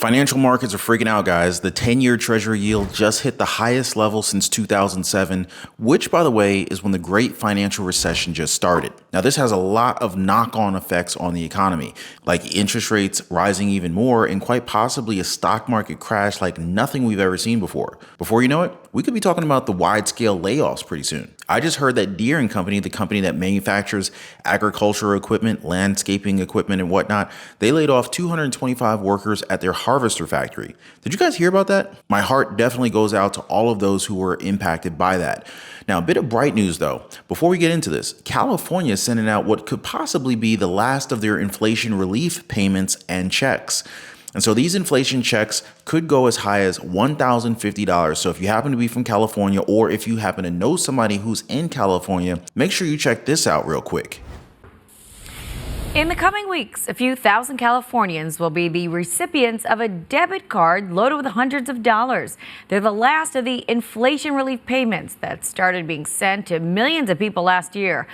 Financial markets are freaking out, guys. The 10-year Treasury yield just hit the highest level since 2007, which, by the way, is when the great financial recession just started. Now, this has a lot of knock-on effects on the economy, like interest rates rising even more and quite possibly a stock market crash like nothing we've ever seen before. Before you know it, we could be talking about the wide-scale layoffs pretty soon. I just heard that Deere & Company, the company that manufactures agricultural equipment, landscaping equipment, and whatnot, they laid off 225 workers at their harvester factory. Did you guys hear about that? My heart definitely goes out to all of those who were impacted by that. Now, a bit of bright news though. Before we get into this, California is sending out what could possibly be the last of their inflation relief payments and checks. And so these inflation checks could go as high as $1,050. So if you happen to be from California, or if you happen to know somebody who's in California, make sure you check this out real quick. In the coming weeks, a few thousand Californians will be the recipients of a debit card loaded with hundreds of dollars. They're the last of the inflation relief payments that started being sent to millions of people last year.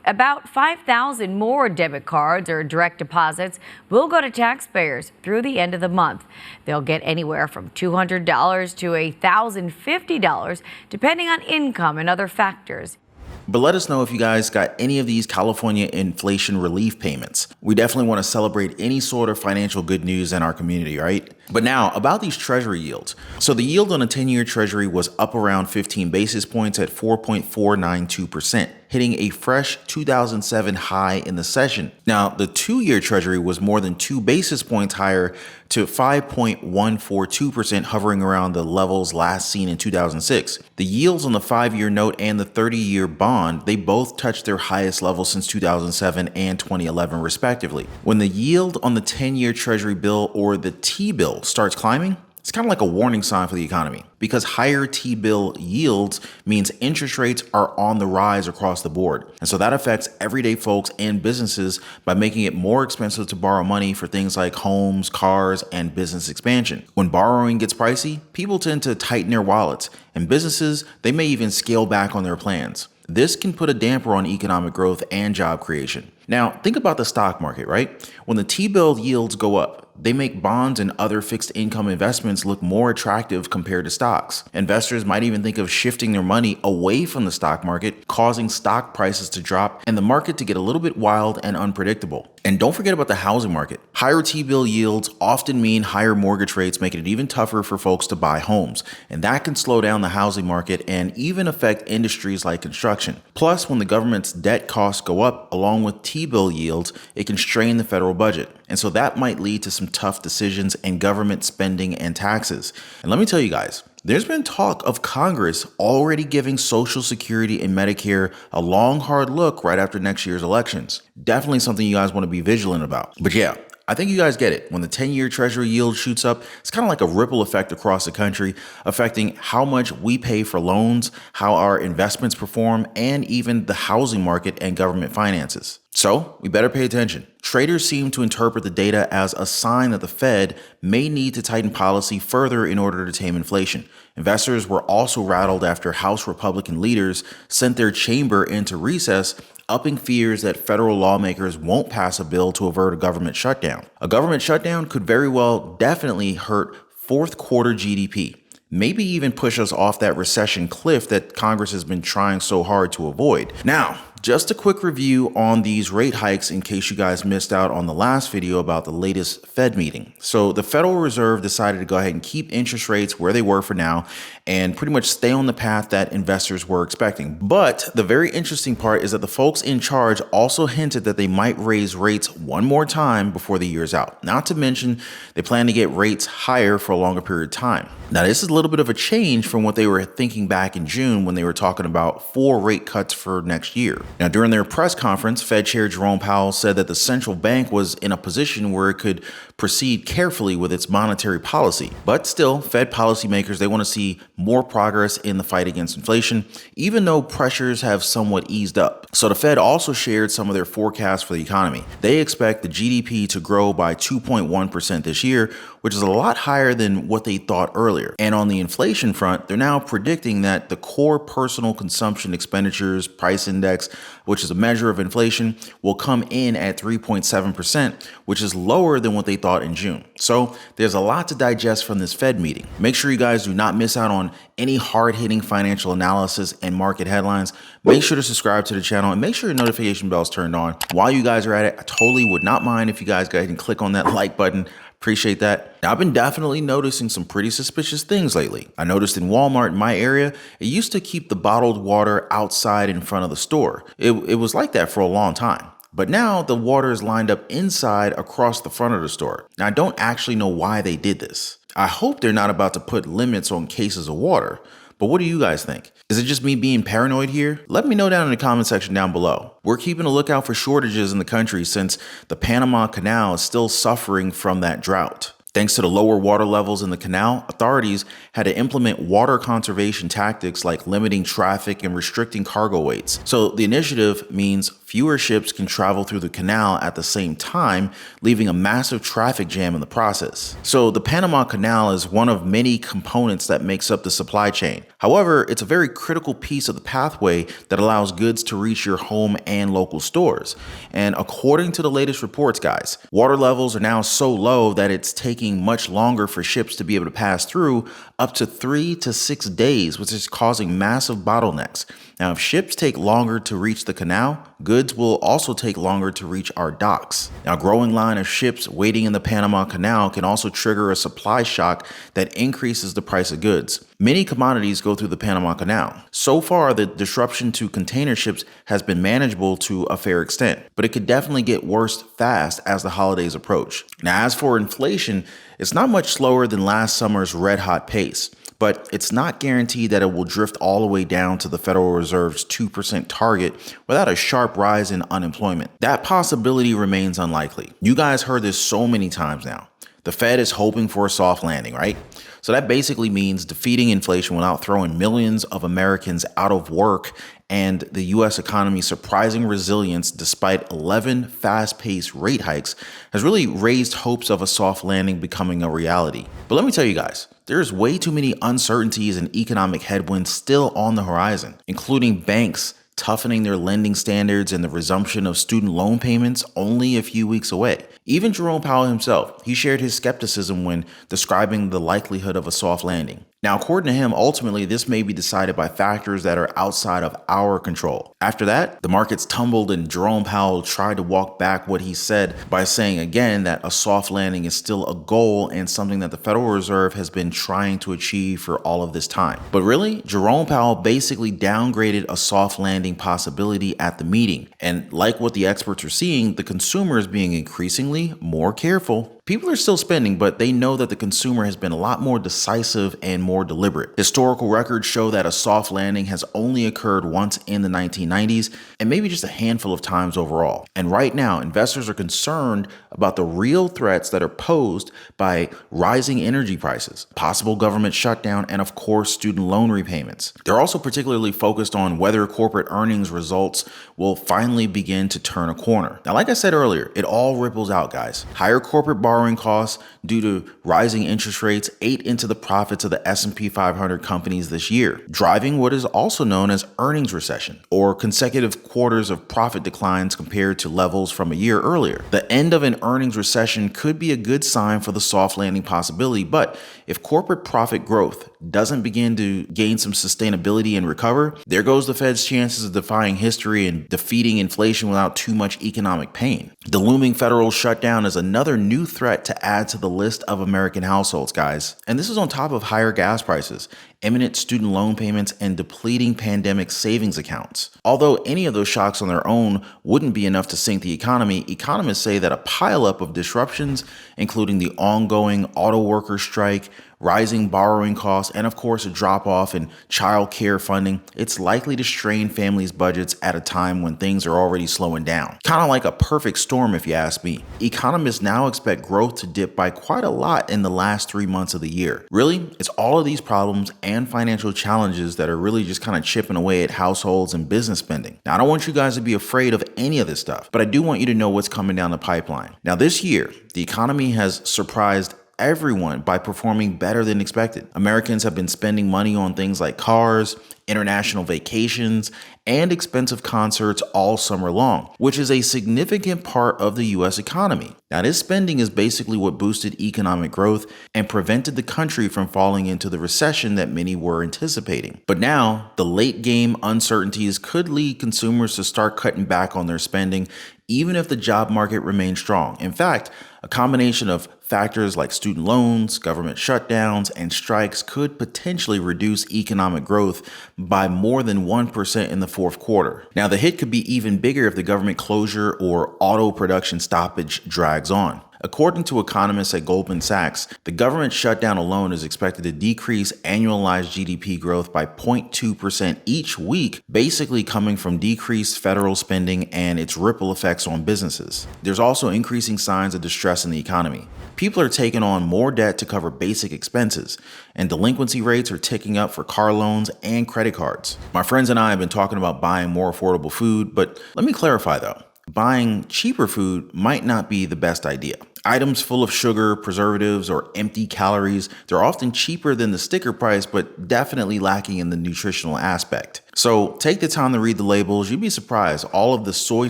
About 5,000 more debit cards or direct deposits will go to taxpayers through the end of the month. They'll get anywhere from $200 to $1,050, depending on income and other factors. But let us know if you guys got any of these California inflation relief payments. We definitely want to celebrate any sort of financial good news in our community, right? But now about these Treasury yields. So the yield on a 10-year Treasury was up around 15 basis points at 4.492%, hitting a fresh 2007 high in the session. Now, the 2-year Treasury was more than 2 basis points higher to 5.142%, hovering around the levels last seen in 2006. The yields on the 5-year note and the 30-year bond, they both touched their highest level since 2007 and 2011, respectively. When the yield on the 10-year Treasury bill, or the T-bill, starts climbing, it's kind of like a warning sign for the economy, because higher T-bill yields means interest rates are on the rise across the board. And so that affects everyday folks and businesses by making it more expensive to borrow money for things like homes, cars, and business expansion. When borrowing gets pricey, people tend to tighten their wallets, and businesses, they may even scale back on their plans. This can put a damper on economic growth and job creation. Now, think about the stock market, right? When the T-bill yields go up, they make bonds and other fixed income investments look more attractive compared to stocks. Investors might even think of shifting their money away from the stock market, causing stock prices to drop and the market to get a little bit wild and unpredictable. And don't forget about the housing market. Higher T-bill yields often mean higher mortgage rates, making it even tougher for folks to buy homes. And that can slow down the housing market and even affect industries like construction. Plus, when the government's debt costs go up along with T-bill yields, it can strain the federal budget. And so that might lead to some tough decisions in government spending and taxes. And let me tell you guys, there's been talk of Congress already giving Social Security and Medicare a long, hard look right after next year's elections. Definitely something you guys want to be vigilant about. But yeah, I think you guys get it. When the 10-year Treasury yield shoots up, it's kind of like a ripple effect across the country, affecting how much we pay for loans, how our investments perform, and even the housing market and government finances. So we better pay attention. Traders seem to interpret the data as a sign that the Fed may need to tighten policy further in order to tame inflation. Investors were also rattled after House Republican leaders sent their chamber into recess, upping fears that federal lawmakers won't pass a bill to avert a government shutdown. A government shutdown could very well definitely hurt fourth quarter GDP. Maybe even push us off that recession cliff that Congress has been trying so hard to avoid. Now, just a quick review on these rate hikes in case you guys missed out on the last video about the latest Fed meeting. So the Federal Reserve decided to go ahead and keep interest rates where they were for now and pretty much stay on the path that investors were expecting. But the very interesting part is that the folks in charge also hinted that they might raise rates one more time before the year's out. Not to mention, they plan to get rates higher for a longer period of time. Now, this is a little bit of a change from what they were thinking back in June when they were talking about 4 rate cuts for next year. Now, during their press conference, Fed Chair Jerome Powell said that the central bank was in a position where it could proceed carefully with its monetary policy. But still, Fed policymakers, they want to see more progress in the fight against inflation, even though pressures have somewhat eased up. So the Fed also shared some of their forecasts for the economy. They expect the GDP to grow by 2.1% this year, which is a lot higher than what they thought earlier. And on the inflation front, they're now predicting that the core personal consumption expenditures price index which is a measure of inflation, will come in at 3.7%, which is lower than what they thought in June. So there's a lot to digest from this Fed meeting. Make sure you guys do not miss out on any hard-hitting financial analysis and market headlines. Make sure to subscribe to the channel and make sure your notification bell's turned on. While you guys are at it, I totally would not mind if you guys go ahead and click on that like button. Appreciate that. Now, I've been definitely noticing some pretty suspicious things lately. I noticed in Walmart in my area, it used to keep the bottled water outside in front of the store. It was like that for a long time. But now the water is lined up inside across the front of the store. Now, I don't actually know why they did this. I hope they're not about to put limits on cases of water. But what do you guys think? Is it just me being paranoid here? Let me know down in the comment section down below. We're keeping a lookout for shortages in the country since the Panama Canal is still suffering from that drought. Thanks to the lower water levels in the canal, authorities had to implement water conservation tactics like limiting traffic and restricting cargo weights. So the initiative means fewer ships can travel through the canal at the same time, leaving a massive traffic jam in the process. So the Panama Canal is one of many components that makes up the supply chain. However, it's a very critical piece of the pathway that allows goods to reach your home and local stores. And according to the latest reports, guys, water levels are now so low that it's taking much longer for ships to be able to pass through, up to 3 to 6 days, which is causing massive bottlenecks. Now, if ships take longer to reach the canal, goods will also take longer to reach our docks. Now, a growing line of ships waiting in the Panama Canal can also trigger a supply shock that increases the price of goods. Many commodities go through the Panama Canal. So far, the disruption to container ships has been manageable to a fair extent, but it could definitely get worse fast as the holidays approach. Now, as for inflation, it's not much slower than last summer's red-hot pace, but it's not guaranteed that it will drift all the way down to the Federal Reserve's 2% target without a sharp rise in unemployment. That possibility remains unlikely. You guys heard this so many times now. The Fed is hoping for a soft landing, right? So that basically means defeating inflation without throwing millions of Americans out of work and the U.S. economy's surprising resilience despite 11 fast-paced rate hikes has really raised hopes of a soft landing becoming a reality. But let me tell you guys, there's way too many uncertainties and economic headwinds still on the horizon, including banks toughening their lending standards and the resumption of student loan payments only a few weeks away. Even Jerome Powell himself, he shared his skepticism when describing the likelihood of a soft landing. Now, according to him, ultimately, this may be decided by factors that are outside of our control. After that, the markets tumbled and Jerome Powell tried to walk back what he said by saying again that a soft landing is still a goal and something that the Federal Reserve has been trying to achieve for all of this time. But really, Jerome Powell basically downgraded a soft landing possibility at the meeting. And like what the experts are seeing, the consumer is being increasingly more careful. People are still spending, but they know that the consumer has been a lot more decisive and more deliberate. Historical records show that a soft landing has only occurred once in the 1990s and maybe just a handful of times overall. And right now, investors are concerned about the real threats that are posed by rising energy prices, possible government shutdown, and of course, student loan repayments. They're also particularly focused on whether corporate earnings results will finally begin to turn a corner. Now, like I said earlier, it all ripples out, guys. Higher corporate borrowing costs due to rising interest rates ate into the profits of the S&P 500 companies this year, driving what is also known as earnings recession, or consecutive quarters of profit declines compared to levels from a year earlier. The end of an earnings recession could be a good sign for the soft landing possibility, but if corporate profit growth doesn't begin to gain some sustainability and recover, there goes the Fed's chances of defying history and defeating inflation without too much economic pain. The looming federal shutdown is another new threat to add to the list of American households, guys. And this is on top of higher gas prices, imminent student loan payments, and depleting pandemic savings accounts. Although any of those shocks on their own wouldn't be enough to sink the economy, economists say that a pileup of disruptions, including the ongoing auto worker strike, rising borrowing costs, and of course a drop-off in child care funding, it's likely to strain families' budgets at a time when things are already slowing down. Kind of like a perfect storm if you ask me. Economists now expect growth to dip by quite a lot in the last 3 months of the year. Really, it's all of these problems and financial challenges that are really just kind of chipping away at households and business spending. Now, I don't want you guys to be afraid of any of this stuff, but I do want you to know what's coming down the pipeline. Now, this year, the economy has surprised everyone by performing better than expected. Americans have been spending money on things like cars, international vacations, and expensive concerts all summer long, which is a significant part of the US economy. Now, this spending is basically what boosted economic growth and prevented the country from falling into the recession that many were anticipating. But now, the late game uncertainties could lead consumers to start cutting back on their spending, even if the job market remains strong. In fact, a combination of factors like student loans, government shutdowns, and strikes could potentially reduce economic growth by more than 1% in the fourth quarter. Now, the hit could be even bigger if the government closure or auto production stoppage drags on. According to economists at Goldman Sachs, the government shutdown alone is expected to decrease annualized GDP growth by 0.2% each week, basically coming from decreased federal spending and its ripple effects on businesses. There's also increasing signs of distress in the economy. People are taking on more debt to cover basic expenses, and delinquency rates are ticking up for car loans and credit cards. My friends and I have been talking about buying more affordable food, but let me clarify though. Buying cheaper food might not be the best idea. Items full of sugar, preservatives, or empty calories, they're often cheaper than the sticker price, but definitely lacking in the nutritional aspect. So take the time to read the labels. You'd be surprised. All of the soy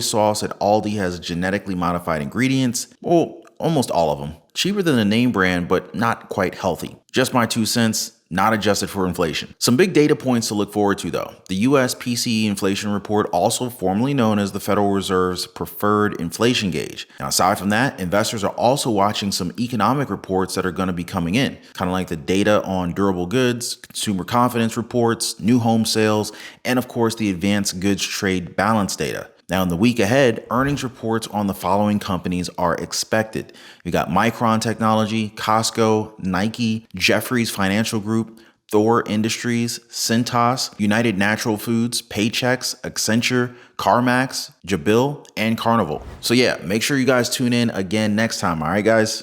sauce at Aldi has genetically modified ingredients. Well, almost all of them. Cheaper than the name brand, but not quite healthy. Just my 2 cents. Not adjusted for inflation. Some big data points to look forward to though. The US PCE inflation report, also formerly known as the Federal Reserve's preferred inflation gauge. Now, aside from that, investors are also watching some economic reports that are going to be coming in, kind of like the data on durable goods, consumer confidence reports, new home sales, and of course the advanced goods trade balance data. Now, in the week ahead, earnings reports on the following companies are expected. You got Micron Technology, Costco, Nike, Jefferies Financial Group, Thor Industries, Cintas, United Natural Foods, Paychex, Accenture, CarMax, Jabil, and Carnival. So yeah, make sure you guys tune in again next time. All right, guys?